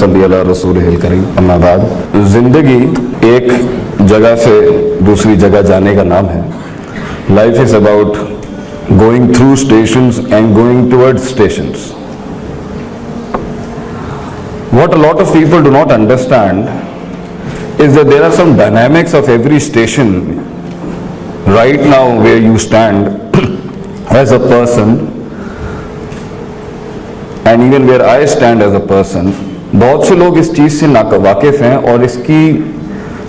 सल्ली अला रसूलिल करीम, अम्मा बाद। जिंदगी एक जगह से दूसरी जगह जाने का नाम है। Life is about going through stations and going towards stations. What a lot of people do not understand is that there are some dynamics of every station right now where you stand as a person and even where I stand as a person। बहुत से लोग इस चीज़ से नावाकिफ हैं और इसकी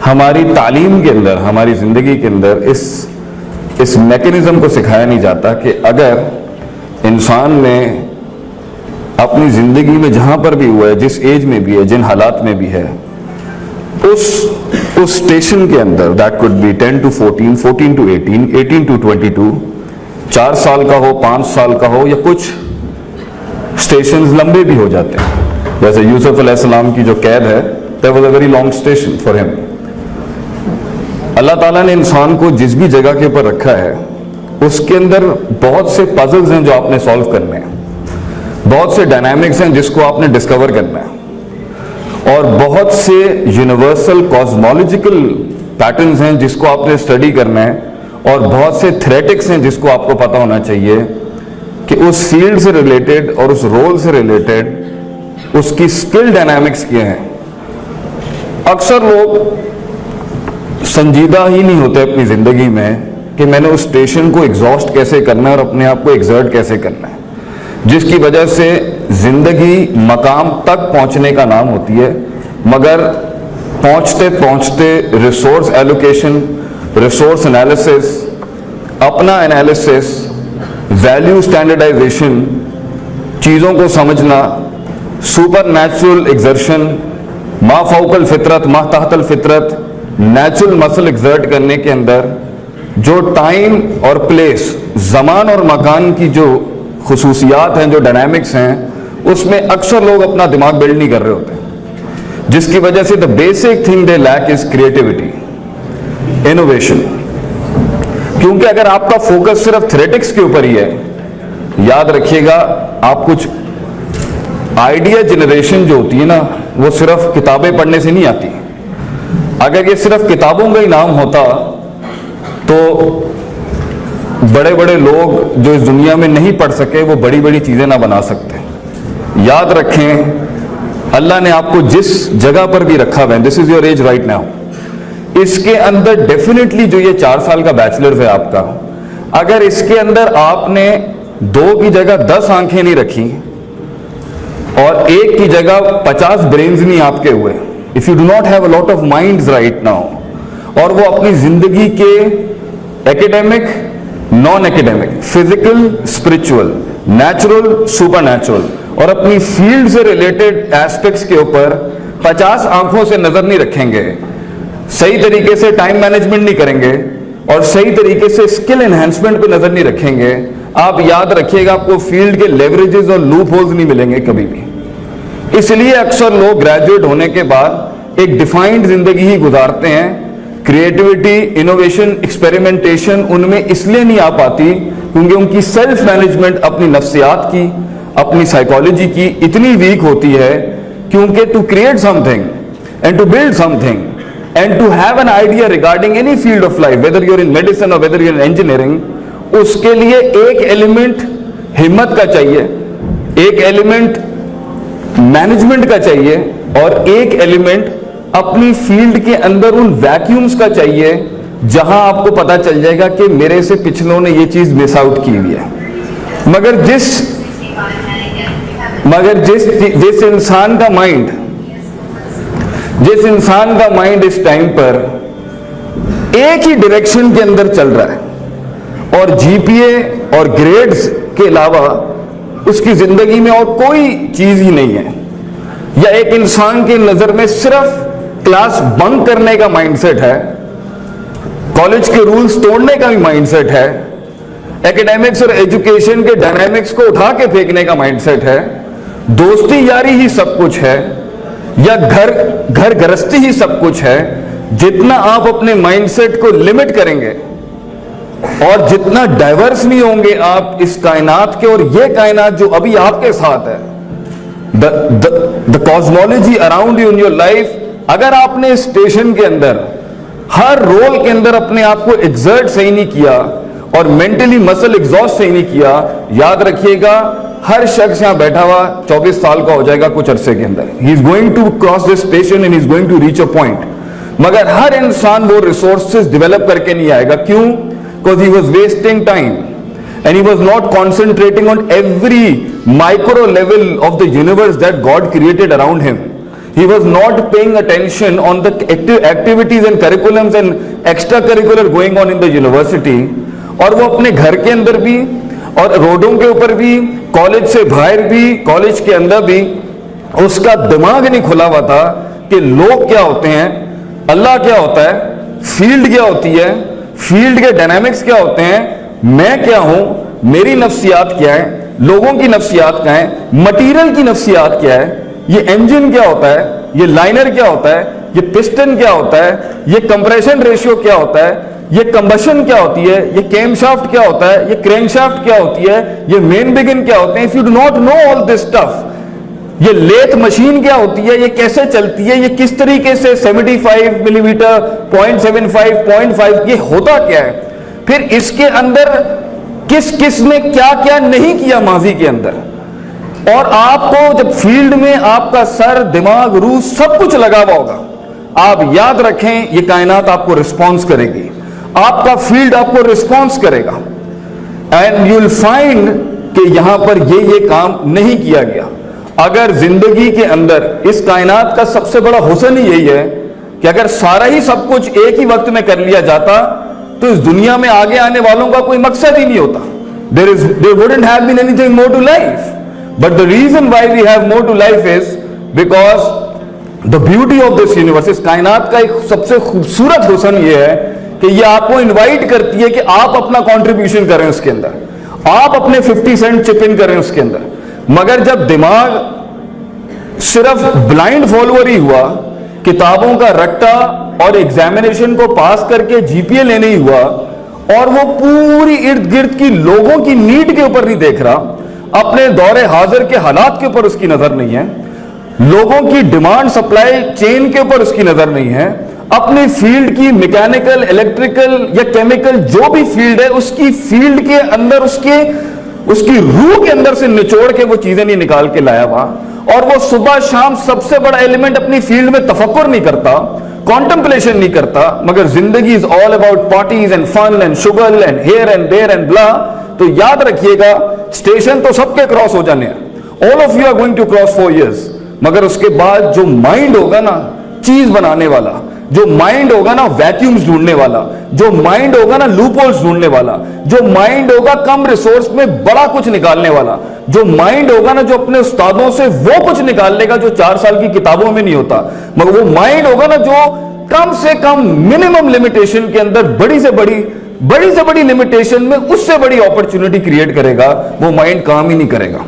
हमारी तालीम के अंदर, हमारी ज़िंदगी के अंदर इस मैकेनिज़्म को सिखाया नहीं जाता कि अगर इंसान ने अपनी ज़िंदगी में जहाँ पर भी हुआ है, जिस एज में भी है, जिन हालात में भी है, उस स्टेशन के अंदर, that could be 10 to 14, 14 to 18, 18 to 22, 4 साल का हो, 5 साल का हो, या कुछ स्टेशंस लंबे भी हो जाते हैं। जैसे यूसुफ अलैहिस्सलाम की जो कैद है, that was a very long station for him. Allah Taala ने इंसान को जिस भी जगह के ऊपर रखा है, उसके अंदर बहुत से पजल्स हैं जो आपने सॉल्व करने हैं, बहुत से डायनामिक्स हैं जिसको आपने डिस्कवर करना है, और बहुत से यूनिवर्सल कॉस्मोलॉजिकल पैटर्न्स हैं जिसको आपने स्टडी करना है, और बहुत से थ्रेटिक्स हैं जिसको आपको पता होना चाहिए कि उस फील्ड से रिलेटेड और उस रोल से रिलेटेड उसकी स्किल डायनामिक्स क्या हैं। अक्सर लोग संजीदा ही नहीं होते अपनी ज़िंदगी में कि मैंने उस स्टेशन को एग्जॉस्ट कैसे करना है और अपने आप को एक्सर्ट कैसे करना है, जिसकी वजह से ज़िंदगी मकाम तक पहुंचने का नाम होती है, मगर पहुंचते पहुंचते रिसोर्स एलोकेशन, रिसोर्स एनालिसिस, अपना एनालिसिस, वैल्यू स्टैंडर्डाइजेशन, चीज़ों को समझना, सुपर नेचुरल एक्सर्शन, मा फौकल फितरत मा तहतल फितरत, नेचुरल मसल एक्सर्ट करने के अंदर जो टाइम और प्लेस, ज़मान और मकान की जो खुसूसियात हैं, जो डायनामिक्स हैं, उसमें अक्सर लोग अपना दिमाग बिल्ड नहीं कर रहे होते, जिसकी वजह से the basic thing they lack is creativity, innovation. क्योंकि अगर आपका फोकस सिर्फ थ्रेटिक्स के ऊपर ही है, याद रखिएगा, आप कुछ आइडिया जनरेशन जो होती है ना, वो सिर्फ किताबें पढ़ने से नहीं आती। अगर ये सिर्फ किताबों का ही नाम होता तो बड़े बड़े लोग जो इस दुनिया में नहीं पढ़ सके वो बड़ी बड़ी चीज़ें ना बना सकते। याद रखें, अल्लाह ने आपको जिस जगह पर भी रखा हुआ है, this is your age right now, इसके अंदर डेफिनेटली जो ये 4 साल का बैचलर्स है आपका, अगर इसके अंदर आपने 2 की जगह 10 आंखें नहीं रखी और 1 की जगह 50 ब्रेन्स नहीं आपके हुए, if you do not have a lot of minds right now, और वो अपनी जिंदगी के academic, non academic, physical, spiritual, natural, super natural, और अपनी फील्ड से रिलेटेड एस्पेक्ट्स के ऊपर 50 आंखों से नजर नहीं रखेंगे, सही तरीके से टाइम मैनेजमेंट नहीं करेंगे, और सही तरीके से स्किल एनहांसमेंट पे नजर नहीं रखेंगे, आप याद रखिएगा आपको फील्ड के लेवरेजेस और लूप होल्स नहीं मिलेंगे कभी भी। इसलिए अक्सर लोग ग्रेजुएट होने के बाद एक डिफाइंड जिंदगी ही गुजारते हैं। क्रिएटिविटी, इनोवेशन, एक्सपेरिमेंटेशन उनमें इसलिए नहीं आ पाती क्योंकि उनकी सेल्फ मैनेजमेंट अपनी नफ्सियात की, अपनी साइकोलॉजी की इतनी वीक होती है, क्योंकि to create something and to build something and to have an idea regarding any field of life, whether you are in medicine और whether you are in engineering, उसके लिए एक एलिमेंट हिम्मत का चाहिए, एक एलिमेंट मैनेजमेंट का चाहिए, और एक एलिमेंट अपनी फील्ड के अंदर उन वैक्यूम्स का चाहिए जहां आपको पता चल जाएगा कि मेरे से पिछलों ने ये चीज मिस आउट की हुई है। मगर जिस इंसान का माइंड इस टाइम पर एक ही डायरेक्शन के अंदर चल रहा है और जीपीए और ग्रेड्स के अलावा उसकी जिंदगी में और कोई चीज ही नहीं है, या एक इंसान की नजर में सिर्फ क्लास बंक करने का माइंडसेट है, कॉलेज के रूल्स तोड़ने का भी माइंडसेट है, एकेडमिक्स और एजुकेशन के डायनामिक्स को उठा के फेंकने का माइंडसेट है, दोस्ती यारी ही सब कुछ है, या घर गृहस्थी ही सब कुछ है। जितना आप अपने माइंडसेट को लिमिट करेंगे और जितना डाइवर्स नहीं होंगे आप इस कायनात के, और ये कायनात जो अभी आपके साथ है, the cosmology around you in your life, अगर आपने स्टेशन के अंदर हर रोल के अंदर अपने आप को एग्जर्ट सही नहीं किया और मेंटली मसल एग्जॉस्ट सही नहीं किया, याद रखिएगा हर शख्स यहां बैठा हुआ 24 साल का हो जाएगा कुछ अरसे के अंदर. He is going to cross this station and is going to reach a point. मगर हर इंसान वो रिसोर्सेज डेवलप करके नहीं आएगा. क्यों? Because he was wasting time and he was not concentrating on every micro level of the universe that God created around him. He was not paying attention on the activities and curriculums and extracurricular going on in the university. और वो अपने घर के अंदर भी और रोडों के ऊपर भी, कॉलेज से बाहर भी, कॉलेज के अंदर भी उसका दिमाग नहीं खुला हुआ था कि लोग क्या होते हैं, अल्लाह क्या होता है, फील्ड क्या होती है, फील्ड के डायनामिक्स क्या होते हैं, मैं क्या हूं, मेरी नफ्सियात क्या है, लोगों की नफ्सियात क्या है, मटेरियल की नफ्सियात क्या है, ये इंजन क्या होता है, ये लाइनर क्या होता है, ये पिस्टन क्या होता है, ये कंप्रेशन रेशियो क्या होता है, ये कंबशन क्या होती है, ये कैमशाफ्ट क्या होता है, ये क्रैंकशाफ्ट क्या होती है, ये मेन बिगिन क्या होते हैं. If you do not know all this stuff, ये लेथ मशीन क्या होती है, ये कैसे चलती है, ये किस तरीके से 75 मिलीमीटर 0.75 0.5 ये होता क्या है, फिर इसके अंदर किस किस ने क्या क्या नहीं किया माजी के अंदर. और आपको जब फील्ड में आपका सर, दिमाग, रूह सब कुछ लगा हुआ होगा, आप याद रखें ये कायनात आपको रिस्पॉन्स करेगी, आपका फील्ड आपको रिस्पॉन्स करेगा. एंड यू विल फाइंड कि यहां पर ये काम नहीं किया गया. अगर जिंदगी के अंदर इस कायनात का सबसे बड़ा हुस्न ही यही है कि अगर सारा ही सब कुछ एक ही वक्त में कर लिया जाता तो इस दुनिया में आगे आने वालों का कोई मकसद ही नहीं होता. there wouldn't have been anything more to life. But the reason why we have more to life is because the beauty of this universe, इस कायनात का एक सबसे खूबसूरत हुस्न ये है कि ये आपको इनवाइट करती है कि आप अपना कंट्रीब्यूशन करें उसके अंदर, आप अपने 50 सेंट चिप इन करें उसके अंदर. मगर जब दिमाग सिर्फ ब्लाइंड फॉलोअर ही हुआ, किताबों का रट्टा और एग्जामिनेशन को पास करके जीपीए लेने ही हुआ, और वो पूरी इर्द गिर्द की लोगों की नीड के ऊपर नहीं देख रहा, अपने दौरे हाजिर के हालात के ऊपर उसकी नजर नहीं है, लोगों की डिमांड सप्लाई चेन के ऊपर उसकी नजर नहीं है, अपनी फील्ड की मैकेनिकल, इलेक्ट्रिकल या केमिकल जो भी फील्ड है उसकी फील्ड के अंदर उसकी रूह के अंदर से निचोड़ के वो चीजें नहीं निकाल के लाया हुआ, और वो सुबह शाम सबसे बड़ा एलिमेंट अपनी फील्ड में तफक्कुर नहीं करता, कॉन्टेम्पलेशन नहीं करता, मगर जिंदगी is all about parties and fun and sugar and here and there and blah. तो याद रखिएगा स्टेशन तो सबके क्रॉस हो जाने हैं, all of you are going to cross 4 years, मगर उसके बाद जो माइंड होगा ना चीज बनाने वाला, जो माइंड होगा ना वैक्यूम्स ढूंढने वाला, जो माइंड होगा ना लूपहोल्स ढूंढने वाला, जो माइंड होगा कम रिसोर्स में बड़ा कुछ निकालने वाला, जो माइंड होगा ना जो अपने उस्तादों से वो कुछ निकाल लेगा जो 4 साल की किताबों में नहीं होता, मगर वो माइंड होगा ना जो कम से कम मिनिमम लिमिटेशन के अंदर बड़ी से बड़ी लिमिटेशन में उससे बड़ी अपॉर्चुनिटी क्रिएट करेगा, वो माइंड काम ही नहीं करेगा.